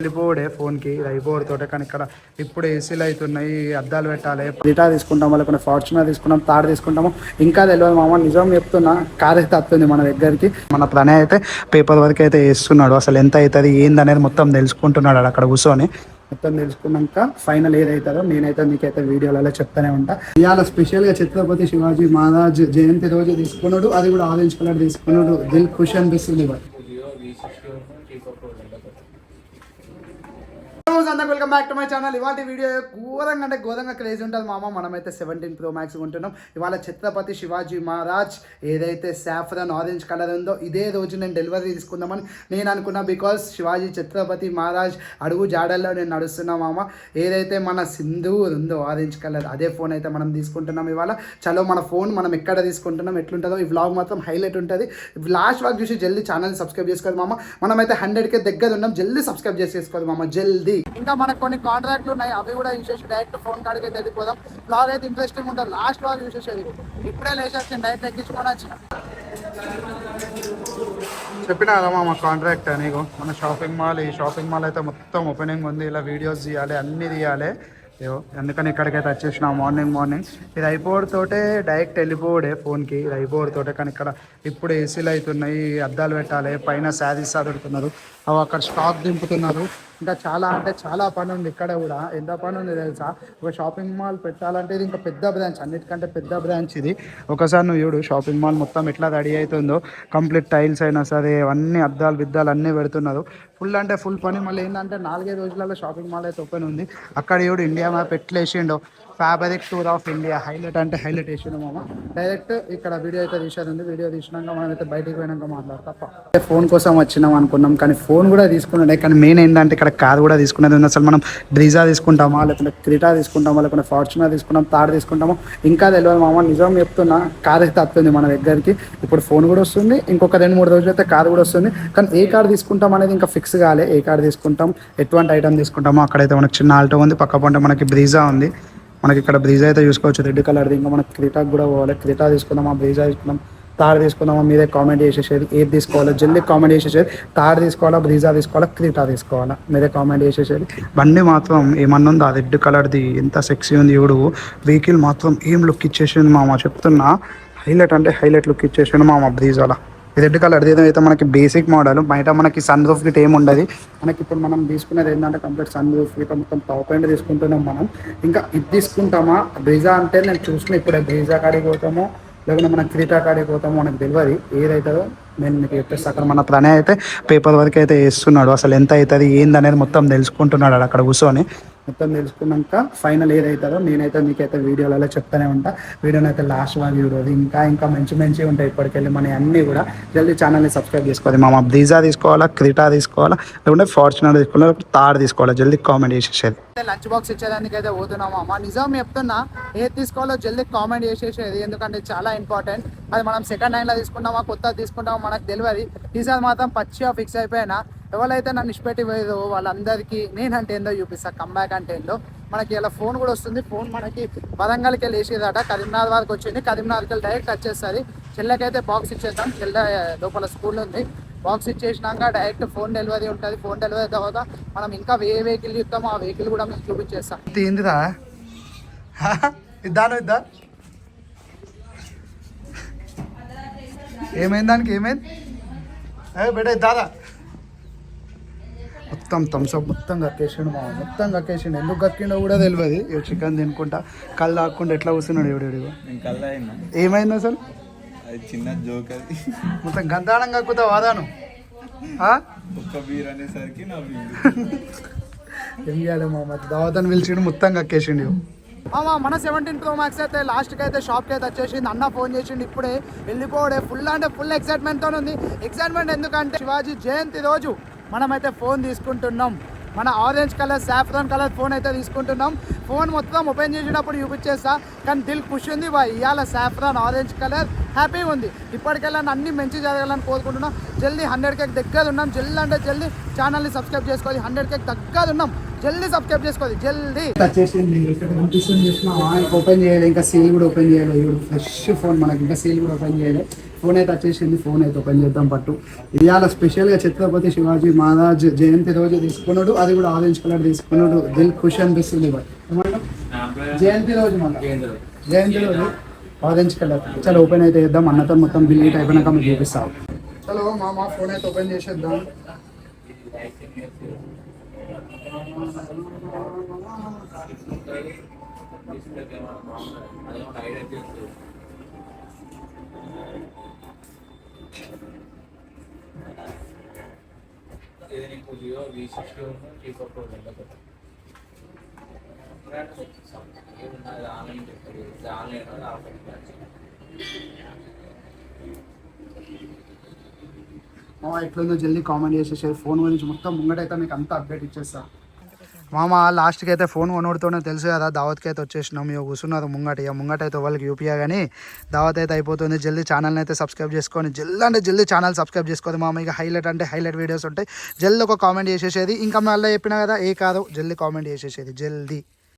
వెళ్ళిపోడే ఫోన్కి అయిపోవడంతో కానీ ఇక్కడ ఇప్పుడు ఏసీలు అవుతున్నాయి, అద్దాలు పెట్టాలి. రిటా తీసుకుంటాం, వాళ్ళ కొన్ని ఫార్చునర్ తీసుకుంటాం, తాడు తీసుకుంటాము. ఇంకా తెలియదు మామ, నిజం చెప్తున్నా. కార్ అయితే వస్తుంది మన దగ్గరికి. మన ప్రణయ్ అయితే పేపర్ వర్క్ అయితే వేస్తున్నాడు. అసలు ఎంత అవుతుంది ఏంది అనేది మొత్తం తెలుసుకుంటున్నాడు అక్కడ కూర్చొని. మొత్తం తెలుసుకున్నాక ఫైనల్ ఏదైతుందో నేనైతే మీకైతే వీడియోలలో చెప్తానే ఉంటా. ఇవాళ స్పెషల్గా ఛత్రపతి శివాజీ మహారాజ్ జయంతి రోజు తీసుకున్నాడు, అది కూడా ఆరెంజ్ కలర్ తీసుకున్నాడు. దిల్ ఖుషి అనిపిస్తుంది. Welcome back to my channel. ఇవాళ వీడియో ఘోరంగా అంటే ఘోరంగా క్రేజ్ ఉంటుంది మామ. మనమైతే 17 Pro Max కొంటున్నాం. ఇవాళ ఛత్రపతి శివాజీ మహారాజ్ ఏదైతే సాఫ్రాన్ ఆరెంజ్ కలర్ ఉందో ఇదే రోజు నేను డెలివరీ తీసుకుందామని నేను అనుకున్నా. బికాస్ శివాజీ ఛత్రపతి మహారాజ్ అడుగు జాడల్లో నేను నడుస్తున్నా మామ. ఏదైతే మన సింధూర్ ఉందో ఆరెంజ్ కలర్ అదే ఫోన్ అయితే మనం తీసుకుంటున్నాం ఇవాళ. చలో మన ఫోన్ మనం ఎక్కడ తీసుకుంటున్నాం ఎట్లుంటుందో ఈ వ్లాగ్ మాత్రం హైలైట్ ఉంటుంది. లాస్ట్ వ్లాగ్ చూసి జల్దీ ఛానల్ సబ్స్క్రైబ్ చేసుకోవాలి మామ. మనమైతే 100K దగ్గర ఉన్నాం. జల్దీ సబ్స్క్రైబ్ చేసేసుకోవాలి మామ, జల్దీ. ఇంకా మనకు కొన్ని కాంట్రాక్ట్లు ఉన్నాయి, అవి కూడా చూసేసి డైరెక్ట్ ఫోన్ కాడికి అయితే వెళ్ళిపోదాం. బ్లాగ్ అయితే ఇంట్రెస్టింగ్ ఉంటుంది. లాస్ట్ బ్లాగ్ చూసేసేది ఇప్పుడే లేచేసి డైరెక్ట్ ఎక్కించుకొని వచ్చిన. చెప్పినా కదా మా కాంట్రాక్ట్ నీకు. మన షాపింగ్ మాల్, ఈ షాపింగ్ మాల్ అయితే మొత్తం ఓపెనింగ్ ఉంది. ఇలా వీడియోస్ తీయాలి, అన్నీ తీయాలి. అందుకని ఇక్కడికైతే వచ్చేసిన మార్నింగ్. ఇది అయిపోవడంతోటే డైరెక్ట్ వెళ్ళిపోవడే ఫోన్కి. ఇది అయిపోవడంతోటే కానీ ఇక్కడ ఇప్పుడు ఏసీలు అవుతున్నాయి, అద్దాలు పెట్టాలి, పైన శారీస్ అదుడుతున్నారు, అవి అక్కడ స్టాక్ దింపుతున్నారు. ఇంకా చాలా అంటే చాలా పని ఉంది ఇక్కడ కూడా. ఎంత పని ఉంది తెలుసా? ఒక షాపింగ్ మాల్ పెట్టాలంటే ఇది ఇంకా పెద్ద బ్రాంచ్, అన్నిటికంటే పెద్ద బ్రాంచ్ ఇది. ఒకసారి నువ్వు చూడు షాపింగ్ మాల్ మొత్తం ఎట్లా రెడీ అవుతుందో. కంప్లీట్ టైల్స్ అయినా సరే అన్ని అద్దాలు బిద్దాలు అన్నీ పెడుతున్నారు. ఫుల్ అంటే ఫుల్ పని. మళ్ళీ ఏంటంటే 4-5 రోజులలో షాపింగ్ మాల్ అయితే ఓపెన్ ఉంది. అక్కడ చూడు ఇండియా మ్యాప్ ఎట్లా వేసిండో, fabric tour of India highlight అంటే హైలైట్ వేసిండు మామ. డైరెక్ట్ ఇక్కడ వీడియో అయితే తీసేది ఉంది. వీడియో తీసినాక మనం అయితే బయటికి పోయినాక మాట్లాడతా. ఫోన్ కోసం వచ్చినాం అనుకున్నాం, కానీ ఫోన్ కూడా తీసుకున్నాడే. కానీ మెయిన్ ఏంటంటే ఇక్కడ కార్ కూడా తీసుకునేది ఉంది. అసలు మనం బ్రీజా తీసుకుంటామా, లేకపోతే క్రిటా తీసుకుంటామా, లేకపోతే ఫార్చునర్ తీసుకుంటాం, తాడు తీసుకుంటామో ఇంకా తెలియదు మామ. నిజం చెప్తున్నా, కార్ అయితే వస్తుంది మన దగ్గరికి. ఇప్పుడు ఫోన్ కూడా వస్తుంది, ఇంకొక 2-3 రోజులు అయితే కార్ కూడా వస్తుంది. కానీ ఏ కార్ తీసుకుంటాం అనేది ఇంకా ఫిక్స్ కాలే. ఏ కార్ తీసుకుంటాం, ఎటువంటి ఐటమ్ తీసుకుంటామో. అక్కడైతే మనకి చిన్న ఆల్టో ఉంది, పక్క పంట మనకి బ్రీజా ఉంది. మనకి ఇక్కడ బ్రీజా అయితే చూసుకోవచ్చు, రెడ్ కలర్ది. ఇంకా మనకి క్రిటాకి కూడా పోవాలి. క్రిటా తీసుకుందామా, బ్రీజా తీసుకుందాం, తాడు తీసుకుందామా, మీరే కామెంట్ చేసేసేది. ఏది తీసుకోవాలో జల్దీ కామెంట్ చేసేసేది. తాడు తీసుకోవాలా, బ్రీజా తీసుకోవాలా, క్రిటా తీసుకోవాలా, మీరే కామెంట్ చేసేసేది. బండి మాత్రం ఏమన్నా ఉంది, ఆ రెడ్ కలర్ది ఎంత సెక్సీ ఉంది చూడు. వెహికల్ మాత్రం ఏం లుక్ ఇచ్చేసింది మామ, చెప్తున్నా. హైలైట్ అంటే హైలైట్ లుక్ ఇచ్చేసింది మామ బ్రీజాలా. రెడ్ కలర్ ఏదైతే మనకి బేసిక్ మోడల్. బయట మనకి సన్ రూఫ్ గిట్ ఏమి ఉండదు. మనకి ఇప్పుడు మనం తీసుకునేది ఏంటంటే కంప్లీట్ సన్ రూఫ్ గిట్ మొత్తం టాప్ ఎండ్ తీసుకుంటున్నాం మనం. ఇంకా ఇది తీసుకుంటామా, బ్రీజా అంటే నేను చూసుకుని ఇప్పుడే బ్రీజా కాడికి పోతామో లేకుంటే మనం క్రీటా కాడికి పోతామో మనకు తెలియదు. ఏదైతుందో నేను మీకు చెప్పేస్తాను. అక్కడ మన ప్రణయ్ అయితే పేపర్ వర్క్ అయితే వేస్తున్నాడు. అసలు ఎంత అవుతుంది ఏంది అనేది మొత్తం తెలుసుకుంటున్నాడు అక్కడ కూర్చొని. మొత్తం తెలుసుకున్నాక ఫైనల్ ఏదైతుందో నేనైతే మీకైతే వీడియోలలో చెప్తానే ఉంటా. వీడియోని అయితే లాస్ట్ వరకు చూడదు. ఇంకా మంచి ఉంటాయి ఇప్పటికెళ్ళి మన అన్నీ కూడా. జల్దీ ఛానల్ని సబ్స్క్రైబ్ చేసుకోవాలి మామ. బ్రీజా తీసుకోవాలా, క్రిటా తీసుకోవాలా, లేకుంటే ఫార్చునర్ తీసుకోవాలా, లేకపోతే తాడు తీసుకోవాలా, జల్దీ కామెంట్ చేసేసేది. లంచ్ బాక్స్ ఇచ్చేదానికి అయితే పోతున్నాం అమ్మ. నిజం చెప్తున్నా, ఏది తీసుకోవాలో జల్దీ కామెంట్ చేసేసేది. ఎందుకంటే చాలా ఇంపార్టెంట్. అది మనం సెకండ్ హ్యాండ్లో తీసుకుంటామా, కొత్తది తీసుకుంటామా మనకు తెలియదు. ఈసారి మాత్రం పచ్చిగా ఫిక్స్ అయిపోయినా. ఎవరైతే నన్ను ఇష్టపెట్టి పోయేదో వాళ్ళందరికీ నేనంటే ఏందో చూపిస్తా, కంబ్యాక్ అంటే ఏందో. మనకి ఇలా ఫోన్ కూడా వస్తుంది. ఫోన్ మనకి వరంగల్కి వెళ్ళి వేసేదట, కరీంనగర్ వరకు వచ్చింది. కరీంనగర్కి వెళ్ళి డైరెక్ట్ వచ్చేస్తుంది. చెల్లెకైతే బాక్స్ ఇచ్చేద్దాం. చెల్లె లోపల స్కూల్ ఉంది. బాక్స్ ఇచ్చేసినాక డైరెక్ట్ ఫోన్ డెలివరీ ఉంటుంది. ఫోన్ డెలివరీ తర్వాత మనం ఇంకా ఏ వెహికల్ ఇస్తామో ఆ వెహికల్ కూడా మీకు చూపించేస్తాం. ఏందిరా ఇద్దా ఏమైంది దానికి? ఏమైంది బెట ఇద్దారా? మొత్తం థమ్స్అప్ మొత్తం కక్కేసిండు మా, మొత్తం కక్కేసిండు. ఎందుకు కక్కిండో కూడా తెలియదు. చికెన్ తినుకుంటా కళ్ళు ఆకుండా ఎట్లా కూర్చున్నాడు ఎవడు. ఏమైంది అసలు? చిన్న జోక్ అది. మొత్తం గంధానం కక్కుతా వాదాను. ఒక్క బీర్ అనేసరికి ఏం చేయాలి మా, దావతని పిలిచిండు, మొత్తం కక్కేసిండు. మన 17 Pro Max అయితే లాస్ట్కి అయితే షాప్కి అయితే వచ్చేసింది. అన్న ఫోన్ చేసిండు ఇప్పుడే. వెళ్ళిపోవడే ఫుల్ అంటే ఫుల్ ఎక్సైట్మెంట్తో ఉంది. ఎక్సైట్మెంట్ ఎందుకంటే శివాజీ జయంతి రోజు మనమైతే ఫోన్ తీసుకుంటున్నాం. మన orange colour saffron colour phone అయితే తీసుకుంటున్నాం. ఫోన్ మొత్తం ఓపెన్ చేసేటప్పుడు చూపించేస్తా. కానీ దిల్ ఖుషి ఉంది బాయ్. ఇవాళ సాఫ్రాన్ ఆరెంజ్ కలర్ హ్యాపీగా ఉంది. ఇప్పటికెళ్ళా అన్ని మంచి జరగాలని కోరుకుంటున్నాం. జల్దీ 100K దగ్గర ఉన్నాం. జల్దీ అంటే జల్దీ ఛానల్ని సబ్స్క్రైబ్ చేసుకోవాలి. 100K దగ్గర ఉన్నాం. జల్దీ సబ్స్క్రైబ్ చేసుకోవాలి. జల్దీ వచ్చేసింది. ఓపెన్ చేయాలి, ఇంకా సీల్ కూడా ఓపెన్ చేయాలి. ఫ్రెష్ ఫోన్ మనకి, ఇంకా సీల్ కూడా ఓపెన్ చేయాలి. ఫోన్ అయితే వచ్చేసింది. ఫోన్ అయితే ఓపెన్ చేద్దాం పట్టు. ఇవాళ స్పెషల్గా ఛత్రపతి శివాజీ మహారాజ్ జయంతి రోజు తీసుకున్నాడు, అది కూడా ఆరెంజ్ కలర్ తీసుకున్నాడు. దిల్ ఖుషి అనిపిస్తుంది. జయంతి రోజు మళ్ళీ జయంతి రోజు ఆరెంజ్ కలర్. చలో ఓపెన్ అయితే చేద్దాం. అన్నతో మొత్తం బిల్ గీట్ అయిపోయినాక మీకు చూపిస్తాం. చలో మా ఫోన్ అయితే ఓపెన్ చేసేద్దాం. ఎట్లుందో జల్దీ కామెంట్ చేసేసారు. ఫోన్ గురించి మొత్తం ముంగటైతే మీకు అంతా అప్డేట్ ఇచ్చేస్తా. మామ లాస్ట్కి అయితే ఫోన్ కొనుడుతోనే తెలుసు కదా, దావత్కి అయితే వచ్చేసినాం. ఇక కూర్చున్నారు ముంగట. ఇక ముంగట అయితే వాళ్ళకి యూపీఐ కానీ దావత్ అయితే అయిపోతుంది. జల్దీ ఛానల్ని అయితే సబ్స్క్రైబ్ చేసుకొని జల్దీ ఛానల్ సబ్స్క్రైబ్ చేసుకోండి మామ. ఇక హైలైట్ అంటే హైలైట్ వీడియోస్ ఉంటాయి. జల్దీ ఒక కామెంట్ చేసేసేది. ఇంకా మళ్ళీ చెప్పినా కదా ఏ కాదు, జల్దీ కామెంట్ చేసేసేది జల్దీ.